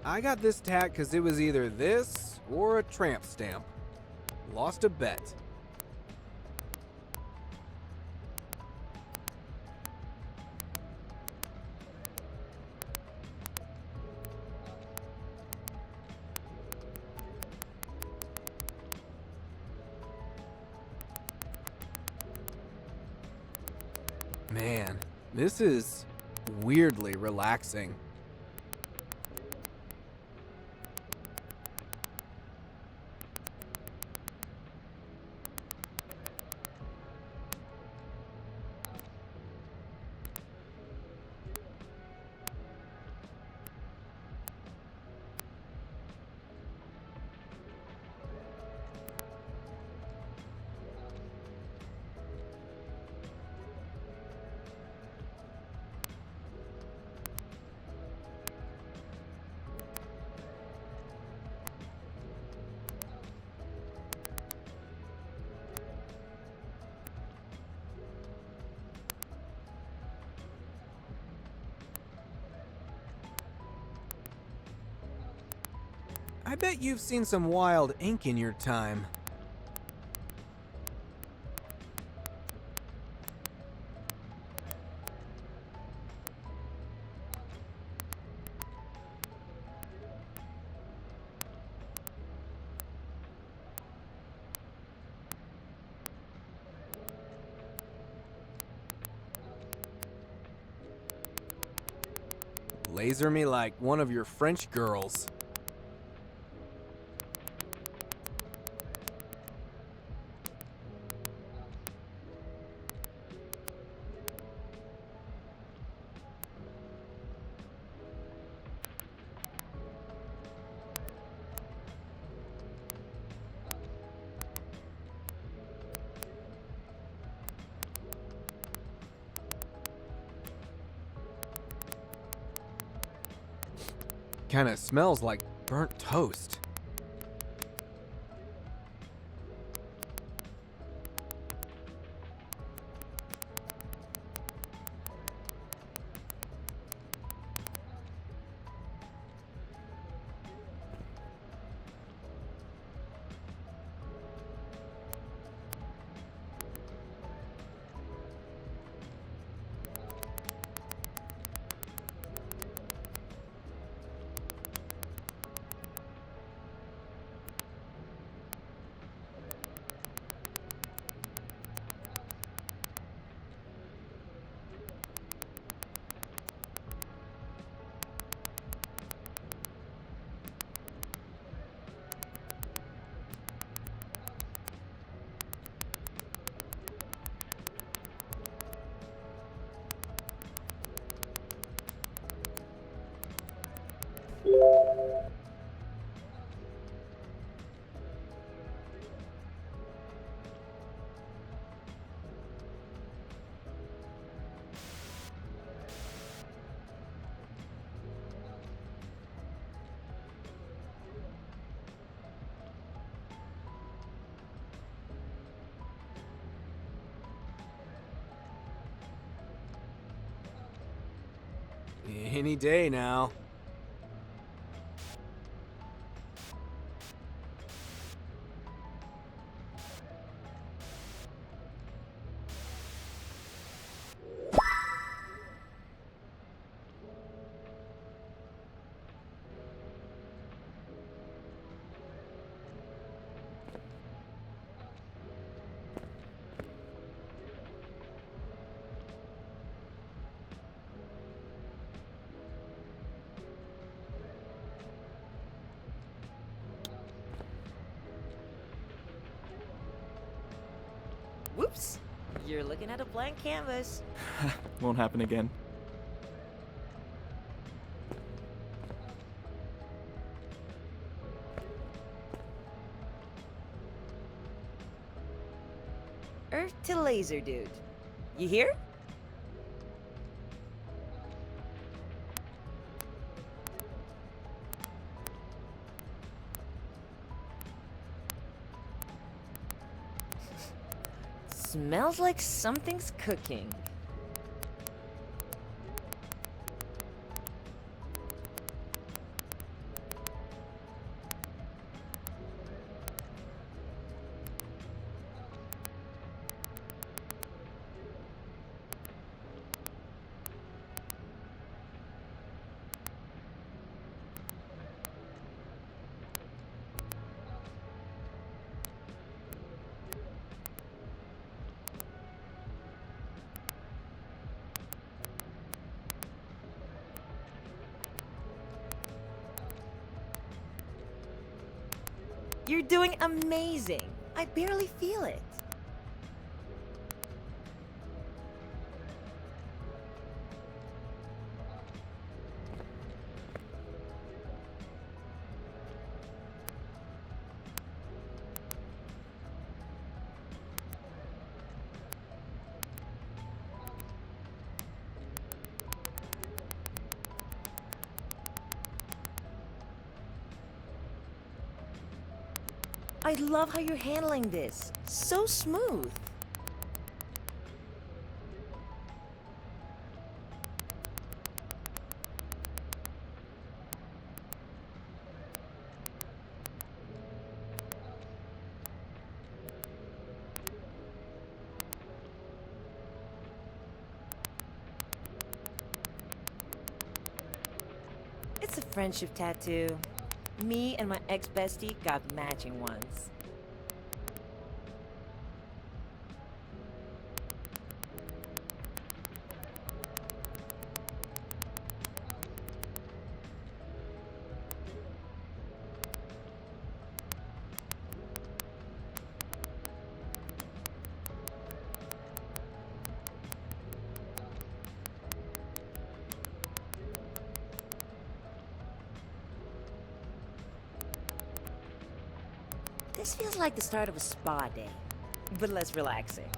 I got this tat because it was either this or a tramp stamp. Lost a bet. Man, this is weirdly relaxing. I bet you've seen some wild ink in your time. Laser me like one of your French girls. Kinda smells like burnt toast. Any day now. Whoops! You're looking at a blank canvas. Won't happen again. Earth to laser, dude. You hear? Smells like something's cooking. You're doing amazing. I barely feel it. I love how you're handling this. So smooth. It's a friendship tattoo. Me and my ex-bestie got matching ones. This feels like the start of a spa day, but less relaxing.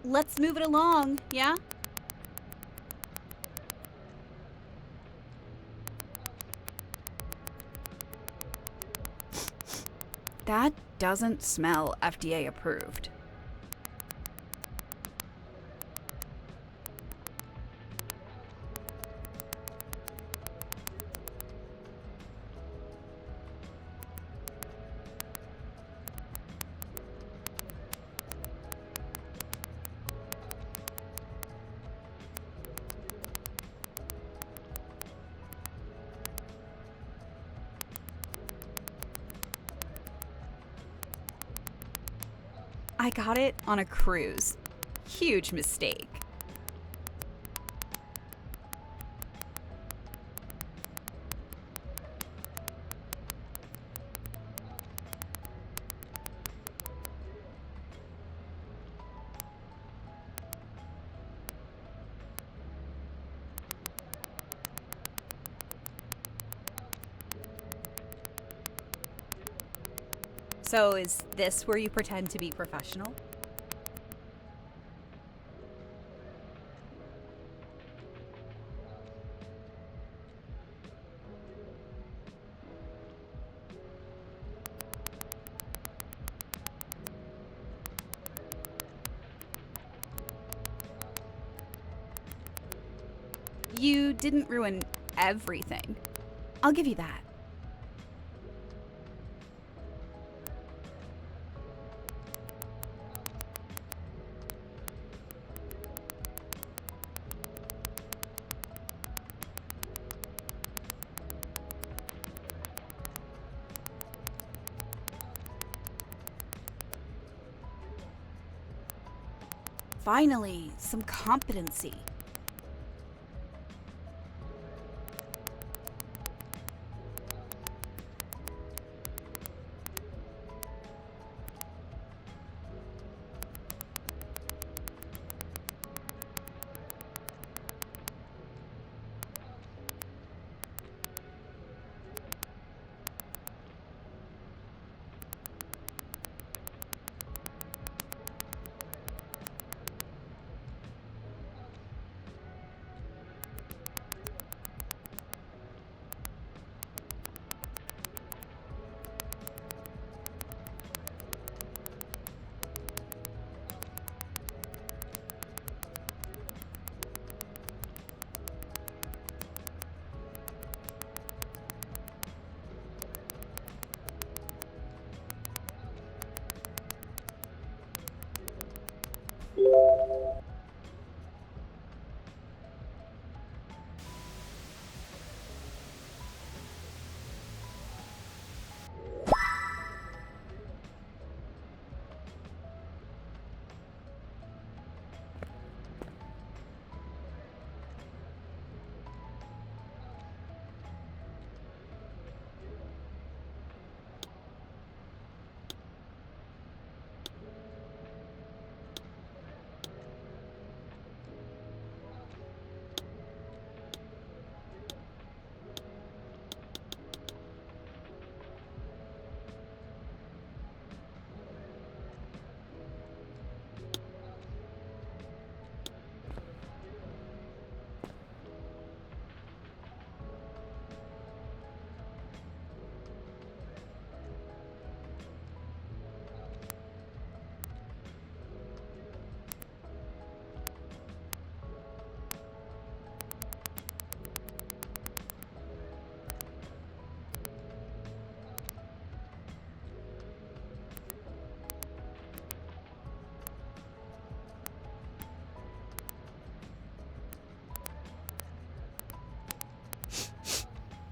Let's move it along, yeah? That doesn't smell FDA approved. I got it on a cruise. Huge mistake. So is this where you pretend to be professional? You didn't ruin everything. I'll give you that. Finally, some competency.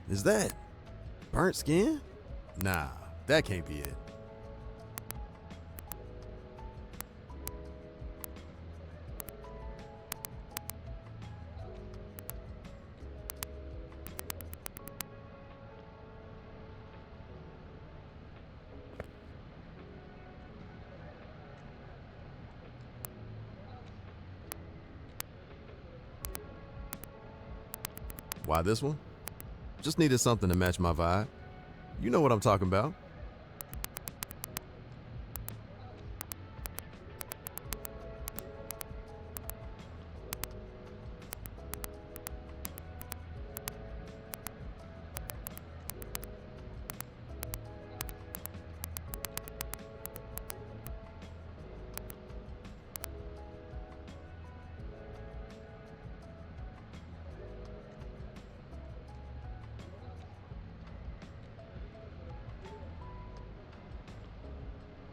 Is that burnt skin? Nah, that can't be it. Why this one? Just needed something to match my vibe. You know what I'm talking about.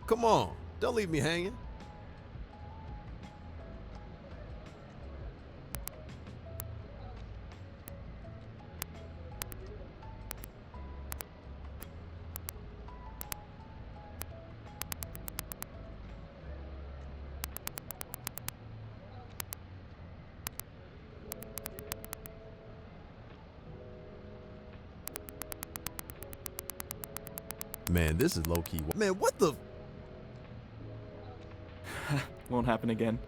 Come on, don't leave me hanging. Man, this is low-key. Man, what the? Won't happen again.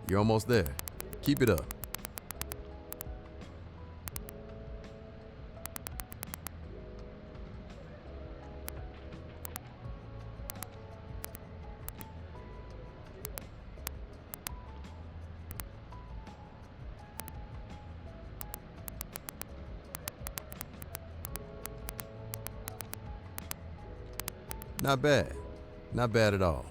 You're almost there. Keep it up. Not bad. Not bad at all.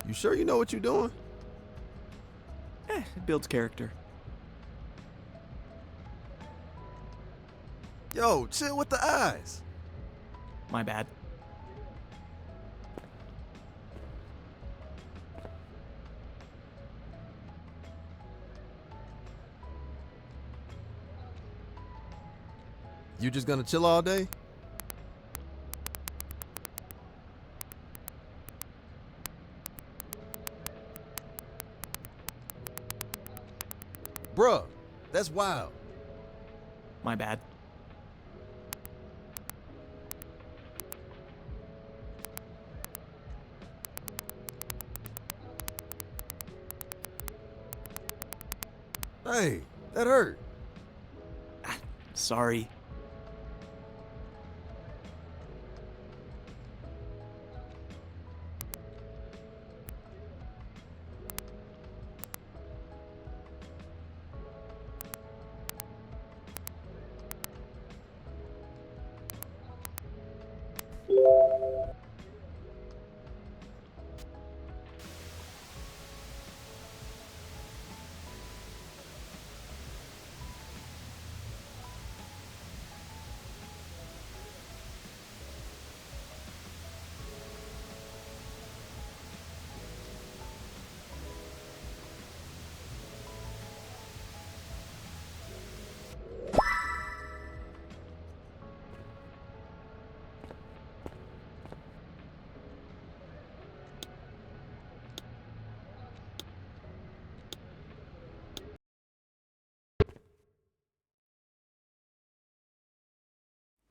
You sure you know what you're doing? It builds character. Yo, chill with the eyes. My bad. You just gonna chill all day? Bruh, that's wild. My bad. Hey, that hurt. Sorry.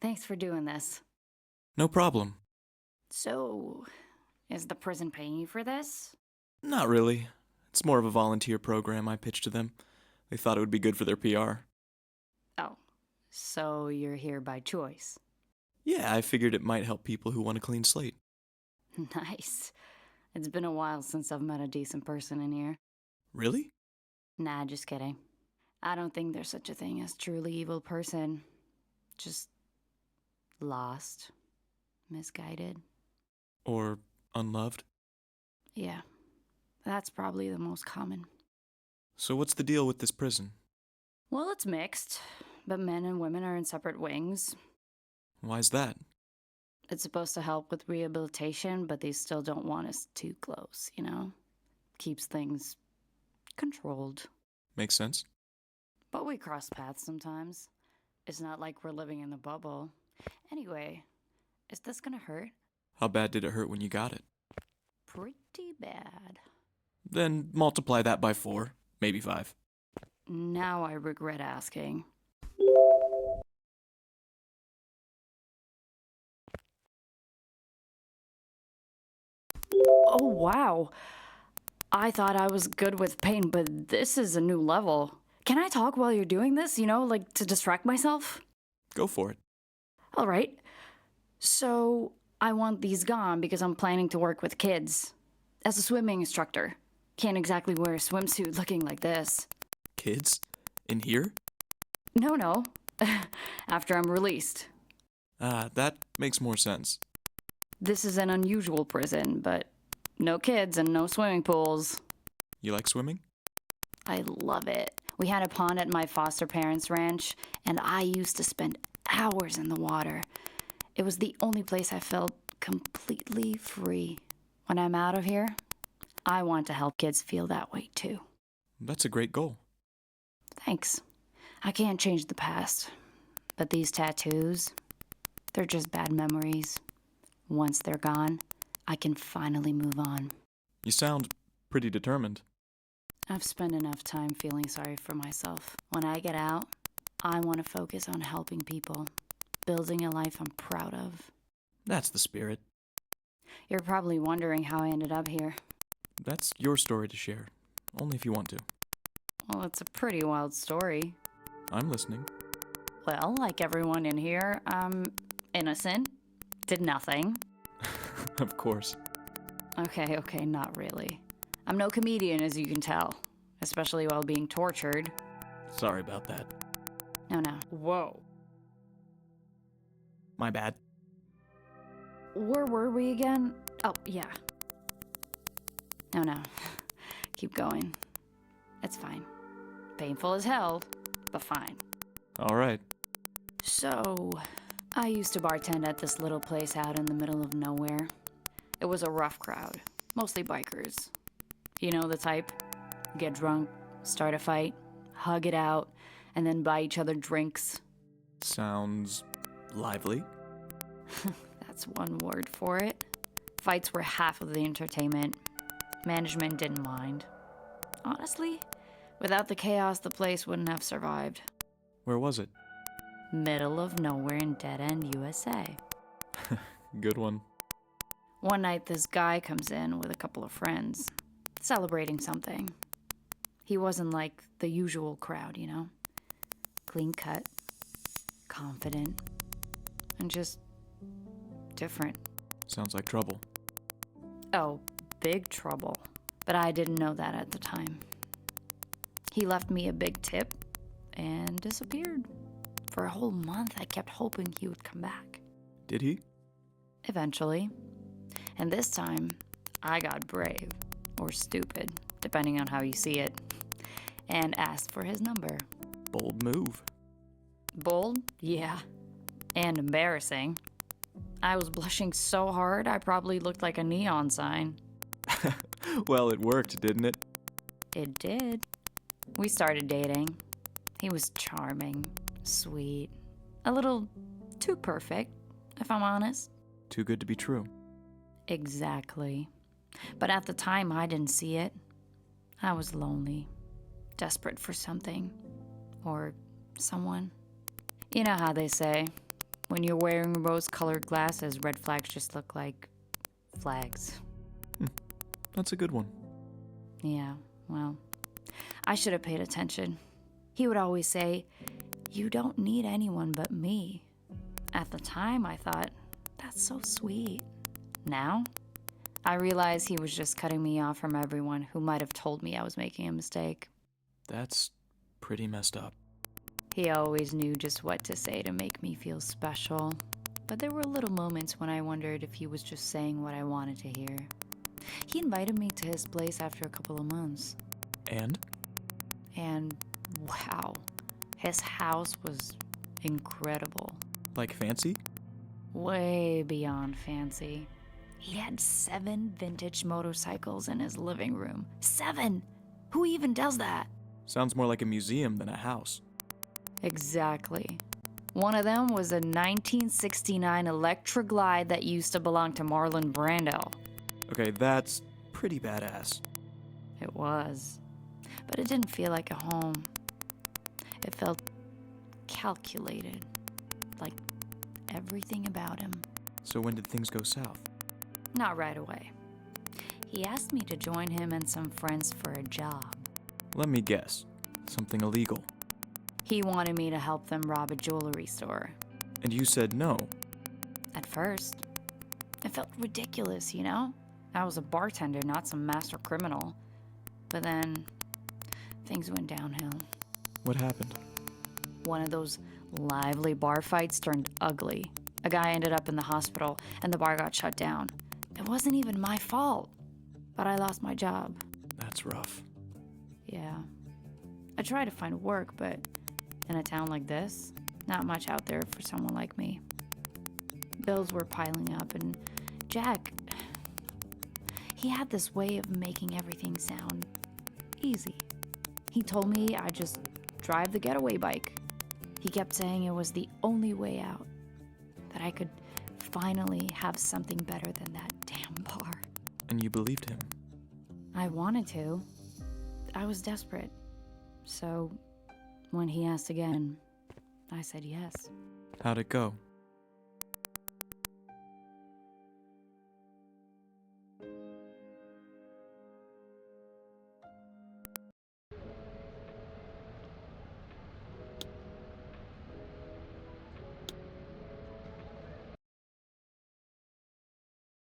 Thanks for doing this. No problem. So, is the prison paying you for this? Not really. It's more of a volunteer program I pitched to them. They thought it would be good for their PR. Oh, so you're here by choice. Yeah, I figured it might help people who want a clean slate. Nice. It's been a while since I've met a decent person in here. Really? Nah, just kidding. I don't think there's such a thing as truly evil person. Just lost, misguided. Or unloved? Yeah, that's probably the most common. So what's the deal with this prison? Well, it's mixed, but men and women are in separate wings. Why's that? It's supposed to help with rehabilitation, but they still don't want us too close, you know? Keeps things controlled. Makes sense. But we cross paths sometimes. It's not like we're living in the bubble. Anyway, is this gonna hurt? How bad did it hurt when you got it? Pretty bad. Then multiply that by 4, maybe 5. Now I regret asking. Oh, wow. I thought I was good with pain, but this is a new level. Can I talk while you're doing this, like to distract myself? Go for it. All right. So, I want these gone because I'm planning to work with kids. As a swimming instructor. Can't exactly wear a swimsuit looking like this. Kids? In here? No. After I'm released. That makes more sense. This is an unusual prison, but no kids and no swimming pools. You like swimming? I love it. We had a pond at my foster parents' ranch, and I used to spend hours in the water. It was the only place I felt completely free. When I'm out of here, I want to help kids feel that way too. That's a great goal. Thanks. I can't change the past, but these tattoos, they're just bad memories. Once they're gone, I can finally move on. You sound pretty determined. I've spent enough time feeling sorry for myself. When I get out, I want to focus on helping people, building a life I'm proud of. That's the spirit. You're probably wondering how I ended up here. That's your story to share. Only if you want to. Well, it's a pretty wild story. I'm listening. Well, like everyone in here, I'm innocent. Did nothing. Of course. Okay, not really. I'm no comedian, as you can tell. Especially while being tortured. Sorry about that. No. Whoa. My bad. Where were we again? Oh, yeah. No. Keep going. It's fine. Painful as hell, but fine. All right. So, I used to bartend at this little place out in the middle of nowhere. It was a rough crowd, mostly bikers. You know the type? Get drunk, start a fight, hug it out, and then buy each other drinks. Sounds lively. That's one word for it. Fights were half of the entertainment. Management didn't mind. Honestly, without the chaos, the place wouldn't have survived. Where was it? Middle of nowhere in Dead End, USA. Good one. One night, this guy comes in with a couple of friends, celebrating something. He wasn't like the usual crowd, Clean cut, confident, and just different. Sounds like trouble. Oh, big trouble. But I didn't know that at the time. He left me a big tip and disappeared. For a whole month, I kept hoping he would come back. Did he? Eventually. And this time, I got brave, or stupid, depending on how you see it, and asked for his number. Bold move. Bold? Yeah. And embarrassing. I was blushing so hard, I probably looked like a neon sign. Well, it worked, didn't it? It did. We started dating. He was charming, sweet, a little too perfect, if I'm honest. Too good to be true. Exactly. But at the time, I didn't see it. I was lonely, desperate for something, or someone. You know how they say, when you're wearing rose-colored glasses, red flags just look like flags. That's a good one. Yeah, well, I should have paid attention. He would always say, "You don't need anyone but me." At the time, I thought, that's so sweet. Now, I realize he was just cutting me off from everyone who might have told me I was making a mistake. That's pretty messed up. He always knew just what to say to make me feel special. But there were little moments when I wondered if he was just saying what I wanted to hear. He invited me to his place after a couple of months. And? And wow, his house was incredible. Like fancy? Way beyond fancy. He had 7 vintage motorcycles in his living room. 7! Who even does that? Sounds more like a museum than a house. Exactly. One of them was a 1969 Electra Glide that used to belong to Marlon Brando. Okay, that's pretty badass. It was. But it didn't feel like a home. It felt calculated. Like everything about him. So when did things go south? Not right away. He asked me to join him and some friends for a job. Let me guess. Something illegal. He wanted me to help them rob a jewelry store. And you said no. At first, it felt ridiculous, you know? I was a bartender, not some master criminal. But then, things went downhill. What happened? One of those lively bar fights turned ugly. A guy ended up in the hospital, and the bar got shut down. It wasn't even my fault, but I lost my job. That's rough. Yeah. I tried to find work, but in a town like this, not much out there for someone like me. Bills were piling up, and Jack, he had this way of making everything sound easy. He told me I'd just drive the getaway bike. He kept saying it was the only way out, that I could finally have something better than that damn bar. And you believed him? I wanted to. I was desperate. So, when he asked again, I said yes. How'd it go?